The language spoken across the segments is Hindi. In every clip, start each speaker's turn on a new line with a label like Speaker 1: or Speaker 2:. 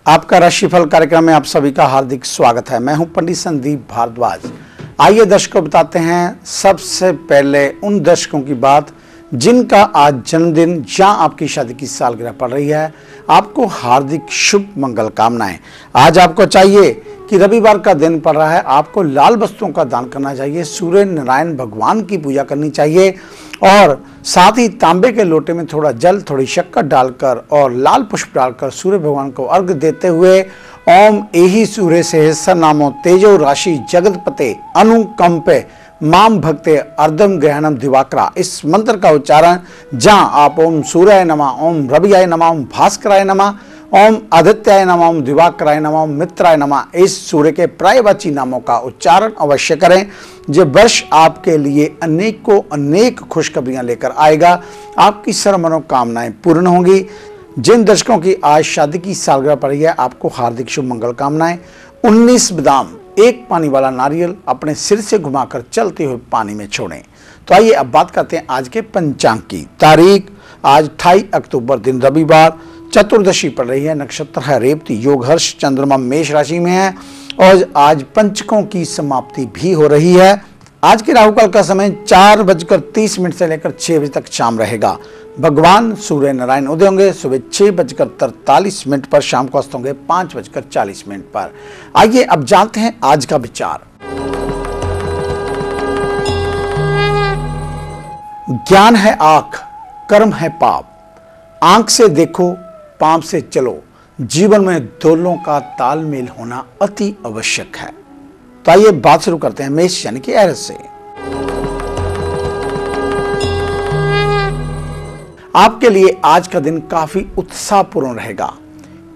Speaker 1: आपका राशिफल कार्यक्रम में आप सभी का हार्दिक स्वागत है। मैं हूं पंडित संदीप भारद्वाज। आइए दर्शकों बताते हैं सबसे पहले उन दर्शकों की बात जिनका आज जन्मदिन या आपकी शादी की सालगिरह पड़ रही है। आपको हार्दिक शुभ मंगल कामनाएं। आज आपको चाहिए कि रविवार का दिन पड़ रहा है, आपको लाल वस्तुओं का दान करना चाहिए, सूर्य नारायण भगवान की पूजा करनी चाहिए और साथ ही तांबे के लोटे में थोड़ा जल, थोड़ी शक्कर डालकर और लाल पुष्प डालकर सूर्य भगवान को अर्घ्य देते हुए ओम एहि सूर्य सहस्र नामो तेजो राशि जगतपते अनुकंपे माम भक्ते अर्धम ग्रहणम दिवाकरा, इस मंत्र का उच्चारण जहां आप ओम सूर्याय नमः, ओम रवियाय नमः, ओम भास्कराय नमः, ओम आदित्याय नमः, ओम दिवाकराय नमः, ओम मित्राय नमः, इस सूर्य के पर्यायवाची नामों का उच्चारण अवश्य करें। ये वर्ष आपके लिए अनेक खुशखबरियां लेकर आएगा। आपकी सर्व मनोकामनाएं पूर्ण होंगी। जिन दर्शकों की आज शादी की सालगिरह पड़ी है, आपको हार्दिक शुभ मंगल कामनाएं। 19 बादाम, एक पानी वाला नारियल अपने सिर से घुमाकर चलते हुए पानी में छोड़ें। तो आइए अब बात करते हैं आज के पंचांग की। तारीख आज 28 अक्टूबर, दिन रविवार, चतुर्दशी पड़ रही है, नक्षत्र है रेवती, योग हर्ष, चंद्रमा मेष राशि में है और आज पंचकों की समाप्ति भी हो रही है। आज के राहु काल का समय 4:30 से लेकर 6 बजे तक शाम रहेगा। भगवान सूर्य नारायण उदय होंगे सुबह 6:43 पर, शाम को अस्त होंगे 5:40 पर। आइए अब जानते हैं आज का विचार। ज्ञान है आंख, कर्म है पाप, आंख से देखो पांव से चलो, जीवन में दोनों का तालमेल होना अति आवश्यक है। तो आइए बात शुरू करते हैं मेष यानी कि एरिस से। आपके लिए आज का दिन काफी उत्साहपूर्ण रहेगा।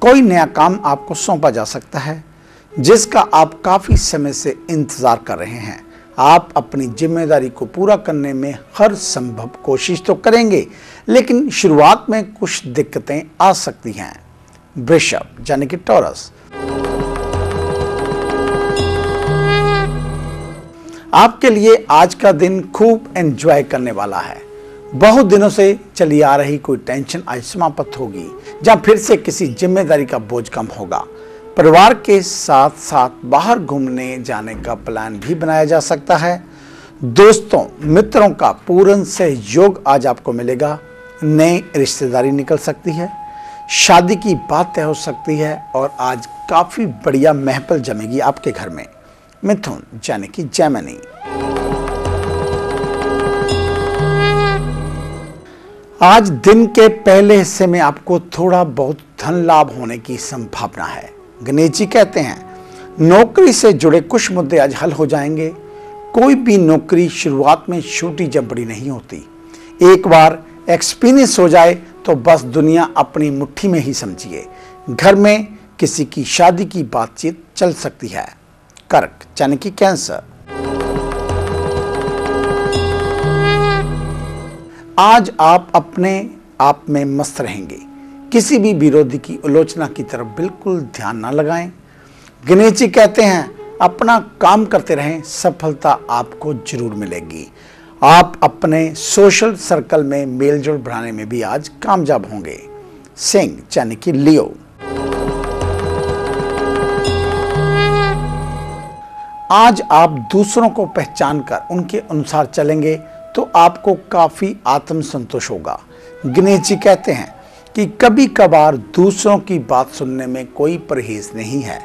Speaker 1: कोई नया काम आपको सौंपा जा सकता है जिसका आप काफी समय से इंतजार कर रहे हैं। आप अपनी जिम्मेदारी को पूरा करने में हर संभव कोशिश तो करेंगे, लेकिन शुरुआत में कुछ दिक्कतें आ सकती हैं। वृषभ यानी कि टॉरस, आपके लिए आज का दिन खूब एंजॉय करने वाला है। बहुत दिनों से चली आ रही कोई टेंशन आज समाप्त होगी, जहां फिर से किसी जिम्मेदारी का बोझ कम होगा। परिवार के साथ साथ बाहर घूमने जाने का प्लान भी बनाया जा सकता है। दोस्तों मित्रों का पूर्ण सहयोग आज आपको मिलेगा। नई रिश्तेदारी निकल सकती है, शादी की बात तय हो सकती है और आज काफी बढ़िया महफिल जमेगी आपके घर में। मिथुन यानी कि जैमिनी, आज दिन के पहले हिस्से में आपको थोड़ा बहुत धन लाभ होने की संभावना है। गणेश जी कहते हैं नौकरी से जुड़े कुछ मुद्दे आज हल हो जाएंगे। कोई भी नौकरी शुरुआत में छोटी जबड़ी नहीं होती, एक बार एक्सपीरियंस हो जाए तो बस दुनिया अपनी मुट्ठी में ही समझिए। घर में किसी की शादी की बातचीत चल सकती है। कर्क यानी कि कैंसर, आज आप अपने आप में मस्त रहेंगे। किसी भी विरोधी की आलोचना की तरफ बिल्कुल ध्यान ना लगाएं। गणेश जी कहते हैं अपना काम करते रहें, सफलता आपको जरूर मिलेगी। आप अपने सोशल सर्कल में मेलजोल बढ़ाने में भी आज कामयाब होंगे। सिंह यानी कि लियो, आज आप दूसरों को पहचान कर उनके अनुसार चलेंगे तो आपको काफी आत्मसंतोष होगा। गणेश जी कहते हैं कि कभी कभार दूसरों की बात सुनने में कोई परहेज नहीं है।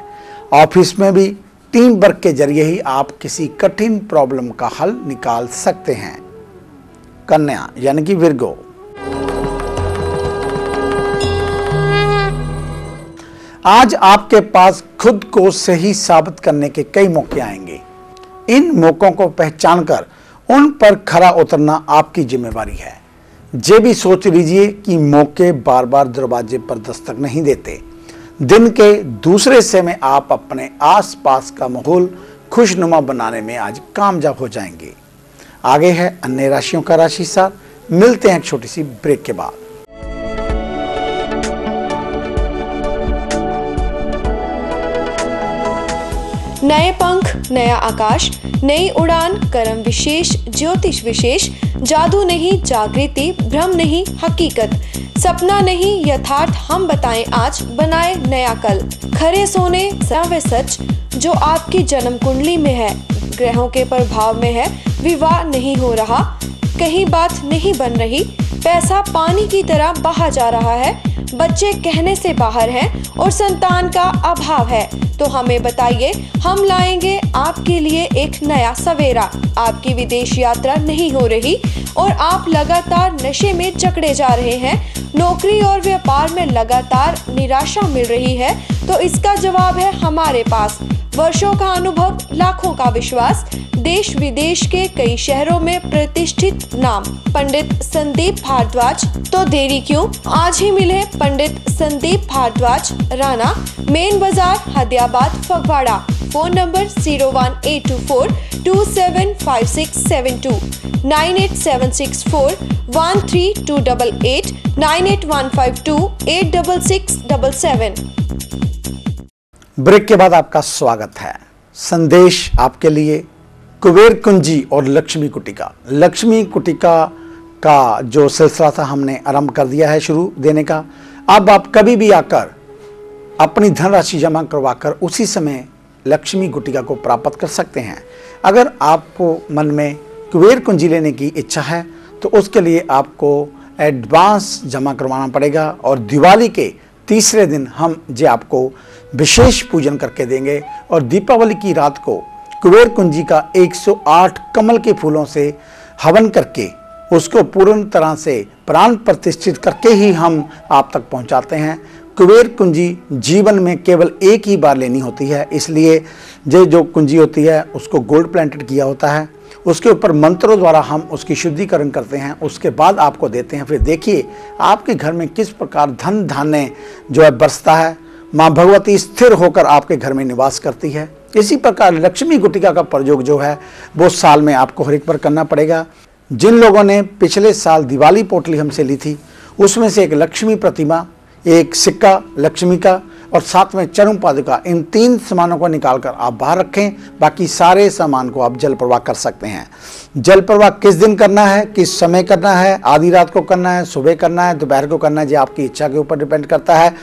Speaker 1: ऑफिस में भी टीम वर्क के जरिए ही आप किसी कठिन प्रॉब्लम का हल निकाल सकते हैं। कन्या यानी कि विर्गो, आज आपके पास खुद को सही साबित करने के कई मौके आएंगे। इन मौकों को पहचानकर उन पर खरा उतरना आपकी जिम्मेवारी है। ये भी सोच लीजिए कि मौके बार बार दरवाजे पर दस्तक नहीं देते। दिन के दूसरे हिस्से में आप अपने आसपास का माहौल खुशनुमा बनाने में आज कामयाब हो जाएंगे। आगे है अन्य राशियों का राशिसार। मिलते हैं एक छोटी सी ब्रेक के बाद।
Speaker 2: नए पंख, नया आकाश, नई उड़ान, कर्म विशेष, ज्योतिष विशेष, जादू नहीं जागृति, भ्रम नहीं हकीकत, सपना नहीं यथार्थ, हम बताएं आज, बनाए नया कल। खरे सोने व सच जो आपकी जन्म कुंडली में है, ग्रहों के प्रभाव में है, विवाह नहीं हो रहा, कहीं बात नहीं बन रही, पैसा पानी की तरह बहा जा रहा है, बच्चे कहने से बाहर हैं और संतान का अभाव है, तो हमें बताइए, हम लाएंगे आपके लिए एक नया सवेरा। आपकी विदेश यात्रा नहीं हो रही और आप लगातार नशे में जकड़े जा रहे हैं, नौकरी और व्यापार में लगातार निराशा मिल रही है, तो इसका जवाब है हमारे पास। वर्षों का अनुभव, लाखों का विश्वास, देश विदेश के कई शहरों में प्रतिष्ठित नाम पंडित संदीप भारद्वाज। तो देरी क्यों, आज ही मिले Pandit Sandeep Bhardwaj, Rana, main Bazaar, Hadiabad, Phagwara. Phone number 01824 275672, 98764 13288, 98152 86677।
Speaker 1: Break के बाद आपका स्वागत है। संदेश आपके लिए कुबेर कुंजी और लक्ष्मी कुटिका। लक्ष्मी कुटिका का जो सिलसिला था हमने आरंभ कर दिया है शुरू देने का। अब आप कभी भी आकर अपनी धनराशि जमा करवाकर उसी समय लक्ष्मी कुटिका को प्राप्त कर सकते हैं। अगर आपको मन में कुबेर कुंजी लेने की इच्छा है तो उसके लिए आपको एडवांस जमा करवाना पड़ेगा और दिवाली के तीसरे दिन हम जो आपको विशेष पूजन करके देंगे और दीपावली की रात को कुबेर कुंजी का 108 कमल के फूलों से हवन करके उसको पूर्ण तरह से प्राण प्रतिष्ठित करके ही हम आप तक पहुंचाते हैं। कुबेर कुंजी जीवन में केवल एक ही बार लेनी होती है, इसलिए जो कुंजी होती है उसको गोल्ड प्लेटेड किया होता है, उसके ऊपर मंत्रों द्वारा हम उसकी शुद्धिकरण करते हैं, उसके बाद आपको देते हैं। फिर देखिए आपके घर में किस प्रकार धन धान्य जो है बरसता है, माँ भगवती स्थिर होकर आपके घर में निवास करती है। इसी प्रकार लक्ष्मी कुटिका का प्रयोग जो है वो साल में आपको हर एक बार करना पड़ेगा। जिन लोगों ने पिछले साल दिवाली पोटली हमसे ली थी उसमें से एक लक्ष्मी प्रतिमा, एक सिक्का लक्ष्मी का और साथ में चरण पादुका, इन 3 सामानों को निकालकर आप बाहर रखें। बाकी सारे सामान को आप जल प्रवाह कर सकते हैं। जल प्रवाह किस दिन करना है, किस समय करना है, आधी रात को करना है, सुबह करना है, दोपहर को करना है, जी आपकी इच्छा के ऊपर डिपेंड करता है।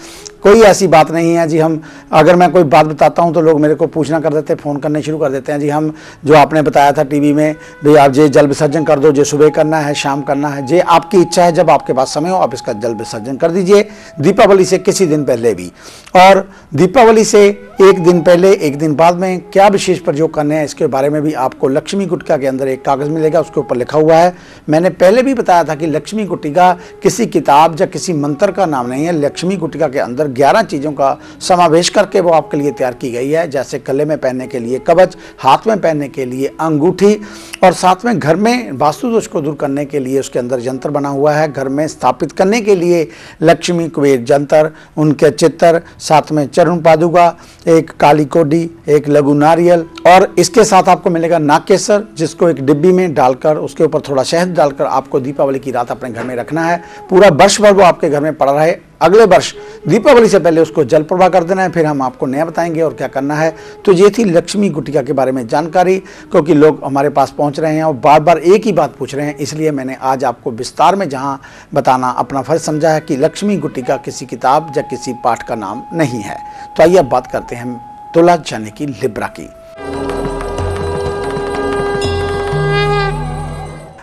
Speaker 1: कोई ऐसी बात नहीं है जी हम अगर मैं कोई बात बताता हूं तो लोग मेरे को पूछना कर देते हैं, फ़ोन करने शुरू कर देते हैं, जी हम जो आपने बताया था टीवी में भाई आप जे जल विसर्जन कर दो, जो सुबह करना है शाम करना है, जे आपकी इच्छा है, जब आपके पास समय हो आप इसका जल विसर्जन कर दीजिए। दीपावली से किसी दिन पहले भी और दीपावली से एक दिन पहले एक दिन बाद में क्या विशेष प्रयोग करने हैं इसके बारे में भी आपको लक्ष्मी कुटिका के अंदर एक कागज़ मिलेगा, उसके ऊपर लिखा हुआ है। मैंने पहले भी बताया था कि लक्ष्मी कुटिका किसी किताब या किसी मंत्र का नाम नहीं है। लक्ष्मी कुटिका के अंदर 11 चीज़ों का समावेश करके वो आपके लिए तैयार की गई है, जैसे गले में पहनने के लिए कवच, हाथ में पहनने के लिए अंगूठी और साथ में घर में वास्तु दोष को दूर करने के लिए उसके अंदर यंत्र बना हुआ है। घर में स्थापित करने के लिए लक्ष्मी कुबेर यंत्र, उनके चित्र, साथ में चरण पादुका, एक काली कोडी, एक लघु नारियल और इसके साथ आपको मिलेगा नागकेसर, जिसको एक डिब्बी में डालकर उसके ऊपर थोड़ा शहद डालकर आपको दीपावली की रात अपने घर में रखना है। पूरा वर्ष भर वो आपके घर में पड़ा रहे। अगले वर्ष दीपावली से पहले उसको जल प्रवाह कर देना है, फिर हम आपको नया बताएंगे और क्या करना है। तो ये थी लक्ष्मी कुटिका के बारे में जानकारी, क्योंकि लोग हमारे पास पहुंच रहे हैं और बार बार एक ही बात पूछ रहे हैं, इसलिए मैंने आज आपको विस्तार में जहां बताना अपना फर्ज समझा है कि लक्ष्मी कुटिका किसी किताब या किसी पाठ का नाम नहीं है। तो आइए अब बात करते हैं तुला यानी कि लिब्रा की।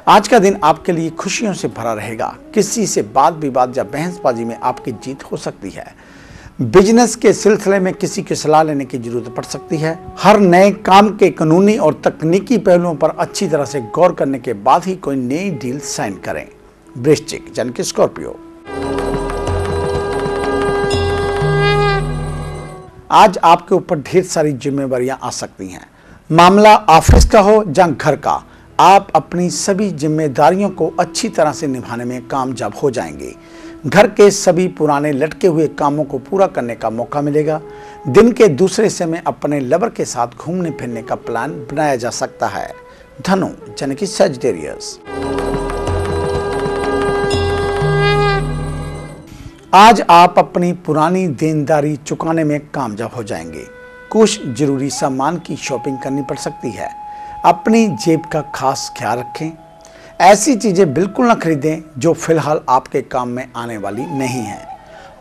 Speaker 1: आज का दिन आपके लिए खुशियों से भरा रहेगा। किसी से वाद विवाद या बहसबाजी में आपकी जीत हो सकती है। बिजनेस के सिलसिले में किसी की सलाह लेने की जरूरत पड़ सकती है। हर नए काम के कानूनी और तकनीकी पहलुओं पर अच्छी तरह से गौर करने के बाद ही कोई नई डील साइन करें। वृश्चिक यानी कि स्कॉर्पियो, आज आपके ऊपर ढेर सारी जिम्मेवारियां आ सकती हैं। मामला ऑफिस का हो या घर का, आप अपनी सभी जिम्मेदारियों को अच्छी तरह से निभाने में कामयाब हो जाएंगे। घर के सभी पुराने लटके हुए कामों को पूरा करने का मौका मिलेगा। दिन के दूसरे हिस्से में अपने लवर के साथ घूमने फिरने का प्लान बनाया जा सकता है। धनु यानी कि सजिटेरियस, आज आप अपनी पुरानी देनदारी चुकाने में कामयाब हो जाएंगे। कुछ जरूरी सामान की शॉपिंग करनी पड़ सकती है। अपनी जेब का खास ख्याल रखें। ऐसी चीजें बिल्कुल न खरीदें जो फिलहाल आपके काम में आने वाली नहीं है।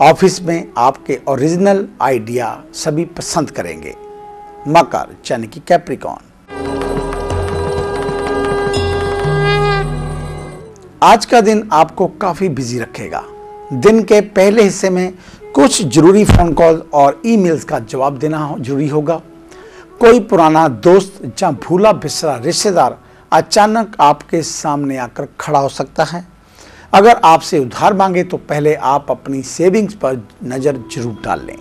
Speaker 1: ऑफिस में आपके ओरिजिनल आइडिया सभी पसंद करेंगे। मकर यानी कि कैप्रिकॉर्न, आज का दिन आपको काफी बिजी रखेगा। दिन के पहले हिस्से में कुछ जरूरी फोन कॉल और ईमेल्स का जवाब देना जरूरी होगा। कोई पुराना दोस्त या भूला बिसरा रिश्तेदार अचानक आपके सामने आकर खड़ा हो सकता है। अगर आपसे उधार मांगे तो पहले आप अपनी सेविंग्स पर नजर जरूर डाल लें।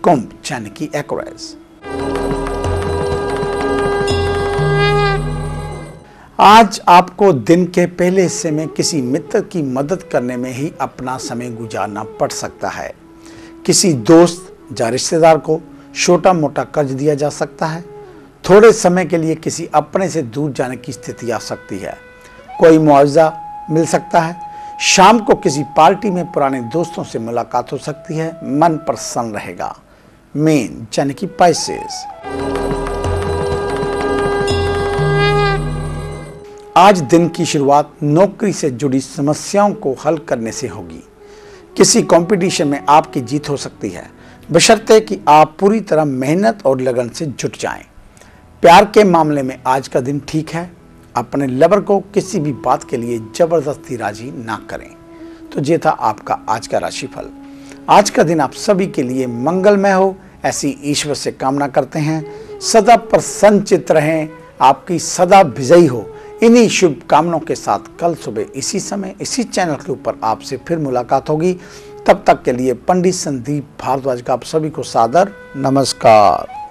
Speaker 1: कुंभ यानी कि एक्वेरियस, आज आपको दिन के पहले हिस्से में किसी मित्र की मदद करने में ही अपना समय गुजारना पड़ सकता है। किसी दोस्त या रिश्तेदार को छोटा मोटा कर्ज दिया जा सकता है। थोड़े समय के लिए किसी अपने से दूर जाने की स्थिति आ सकती है। कोई मुआवजा मिल सकता है। शाम को किसी पार्टी में पुराने दोस्तों से मुलाकात हो सकती है। मन प्रसन्न रहेगा। मीन यानी कि पाइसेस, आज दिन की शुरुआत नौकरी से जुड़ी समस्याओं को हल करने से होगी। किसी कंपटीशन में आपकी जीत हो सकती है, बशर्ते कि आप पूरी तरह मेहनत और लगन से जुट जाएं। प्यार के मामले में आज का दिन ठीक है। अपने लवर को किसी भी बात के लिए जबरदस्ती राजी ना करें। तो ये था आपका आज का राशिफल। आज का दिन आप सभी के लिए मंगलमय हो, ऐसी ईश्वर से कामना करते हैं। सदा प्रसन्नचित्त रहें, आपकी सदा विजयी हो। इन्हीं शुभकामनाओं के साथ कल सुबह इसी समय इसी चैनल के ऊपर आपसे फिर मुलाकात होगी। तब तक के लिए पंडित संदीप भारद्वाज का आप सभी को सादर नमस्कार।